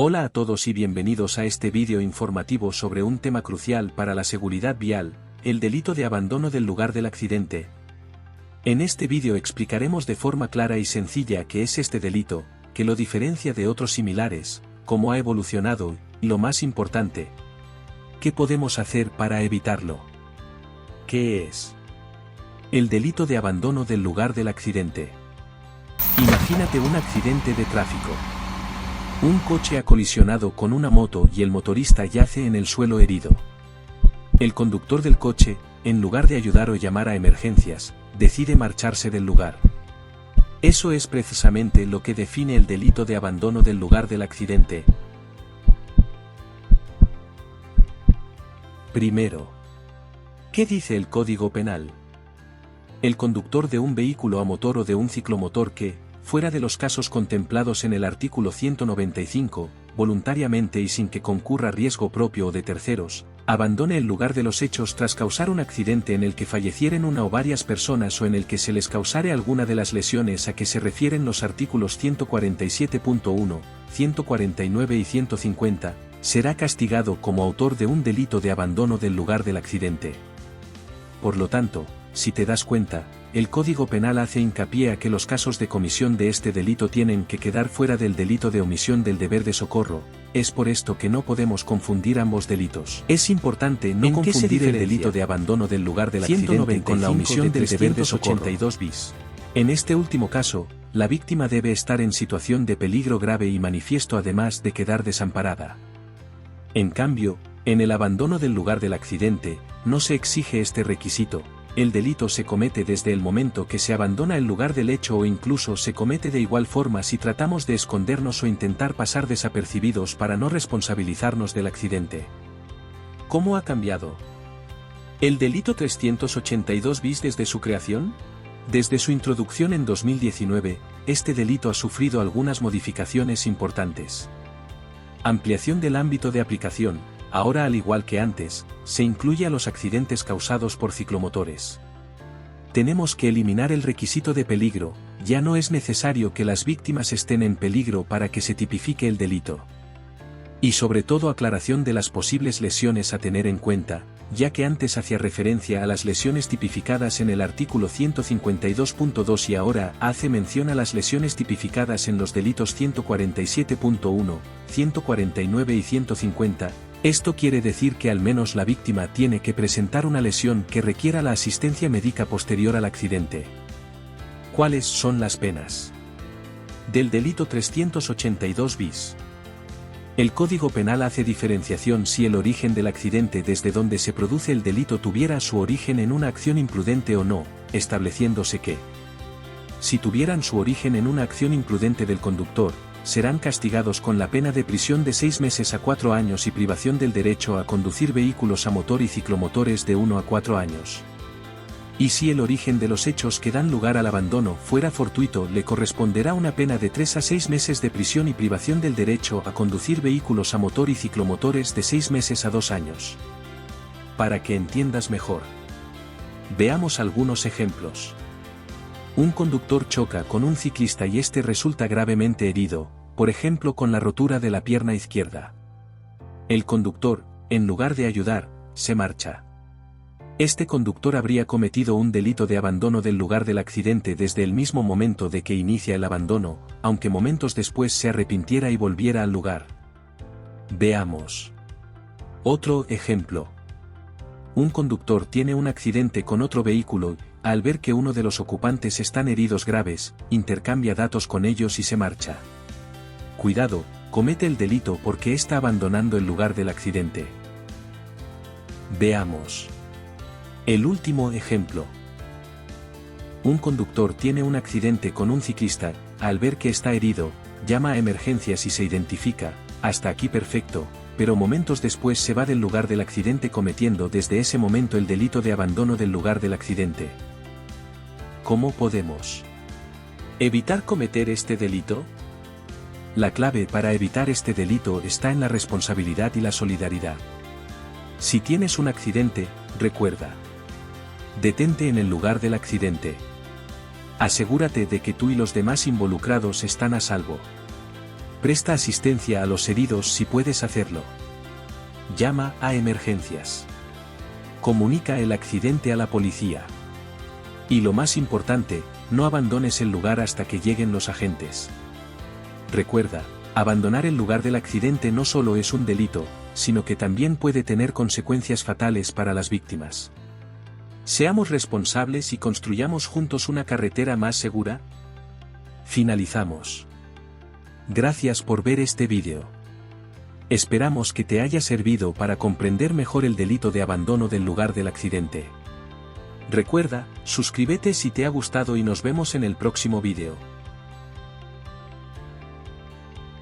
Hola a todos y bienvenidos a este vídeo informativo sobre un tema crucial para la seguridad vial, el delito de abandono del lugar del accidente. En este vídeo explicaremos de forma clara y sencilla qué es este delito, qué lo diferencia de otros similares, cómo ha evolucionado y, lo más importante, qué podemos hacer para evitarlo. ¿Qué es el delito de abandono del lugar del accidente? Imagínate un accidente de tráfico. Un coche ha colisionado con una moto y el motorista yace en el suelo herido. El conductor del coche, en lugar de ayudar o llamar a emergencias, decide marcharse del lugar. Eso es precisamente lo que define el delito de abandono del lugar del accidente. Primero, ¿qué dice el Código Penal? El conductor de un vehículo a motor o de un ciclomotor que, fuera de los casos contemplados en el artículo 195, voluntariamente y sin que concurra riesgo propio o de terceros, abandone el lugar de los hechos tras causar un accidente en el que fallecieren una o varias personas o en el que se les causare alguna de las lesiones a que se refieren los artículos 147.1, 149 y 150, será castigado como autor de un delito de abandono del lugar del accidente. Por lo tanto, si te das cuenta, el Código Penal hace hincapié a que los casos de comisión de este delito tienen que quedar fuera del delito de omisión del deber de socorro. Es por esto que no podemos confundir ambos delitos. Es importante no confundir el delito de abandono del lugar del accidente con la omisión del deber de socorro. En este último caso, la víctima debe estar en situación de peligro grave y manifiesto además de quedar desamparada. En cambio, en el abandono del lugar del accidente, no se exige este requisito. El delito se comete desde el momento que se abandona el lugar del hecho o incluso se comete de igual forma si tratamos de escondernos o intentar pasar desapercibidos para no responsabilizarnos del accidente. ¿Cómo ha cambiado el delito 382 bis desde su creación? Desde su introducción en 2019, este delito ha sufrido algunas modificaciones importantes. Ampliación del ámbito de aplicación. Ahora, al igual que antes, se incluye a los accidentes causados por ciclomotores. Tenemos que eliminar el requisito de peligro, ya no es necesario que las víctimas estén en peligro para que se tipifique el delito. Y sobre todo aclaración de las posibles lesiones a tener en cuenta, ya que antes hacía referencia a las lesiones tipificadas en el artículo 152.2 y ahora hace mención a las lesiones tipificadas en los delitos 147.1, 149 y 150. Esto quiere decir que al menos la víctima tiene que presentar una lesión que requiera la asistencia médica posterior al accidente. ¿Cuáles son las penas del delito 382 bis? El Código Penal hace diferenciación si el origen del accidente desde donde se produce el delito tuviera su origen en una acción imprudente o no, estableciéndose que, si tuvieran su origen en una acción imprudente del conductor, serán castigados con la pena de prisión de 6 meses a 4 años y privación del derecho a conducir vehículos a motor y ciclomotores de 1 a 4 años. Y si el origen de los hechos que dan lugar al abandono fuera fortuito, le corresponderá una pena de 3 a 6 meses de prisión y privación del derecho a conducir vehículos a motor y ciclomotores de 6 meses a 2 años. Para que entiendas mejor, veamos algunos ejemplos. Un conductor choca con un ciclista y este resulta gravemente herido, por ejemplo con la rotura de la pierna izquierda. El conductor, en lugar de ayudar, se marcha. Este conductor habría cometido un delito de abandono del lugar del accidente desde el mismo momento de que inicia el abandono, aunque momentos después se arrepintiera y volviera al lugar. Veamos otro ejemplo. Un conductor tiene un accidente con otro vehículo, al ver que uno de los ocupantes están heridos graves, intercambia datos con ellos y se marcha. Cuidado, comete el delito porque está abandonando el lugar del accidente. Veamos el último ejemplo. Un conductor tiene un accidente con un ciclista, al ver que está herido, llama a emergencias y se identifica, hasta aquí perfecto, pero momentos después se va del lugar del accidente cometiendo desde ese momento el delito de abandono del lugar del accidente. ¿Cómo podemos evitar cometer este delito? La clave para evitar este delito está en la responsabilidad y la solidaridad. Si tienes un accidente, recuerda: detente en el lugar del accidente. Asegúrate de que tú y los demás involucrados están a salvo. Presta asistencia a los heridos si puedes hacerlo. Llama a emergencias. Comunica el accidente a la policía. Y lo más importante, no abandones el lugar hasta que lleguen los agentes. Recuerda, abandonar el lugar del accidente no solo es un delito, sino que también puede tener consecuencias fatales para las víctimas. Seamos responsables y construyamos juntos una carretera más segura. Finalizamos. Gracias por ver este vídeo. Esperamos que te haya servido para comprender mejor el delito de abandono del lugar del accidente. Recuerda, suscríbete si te ha gustado y nos vemos en el próximo vídeo.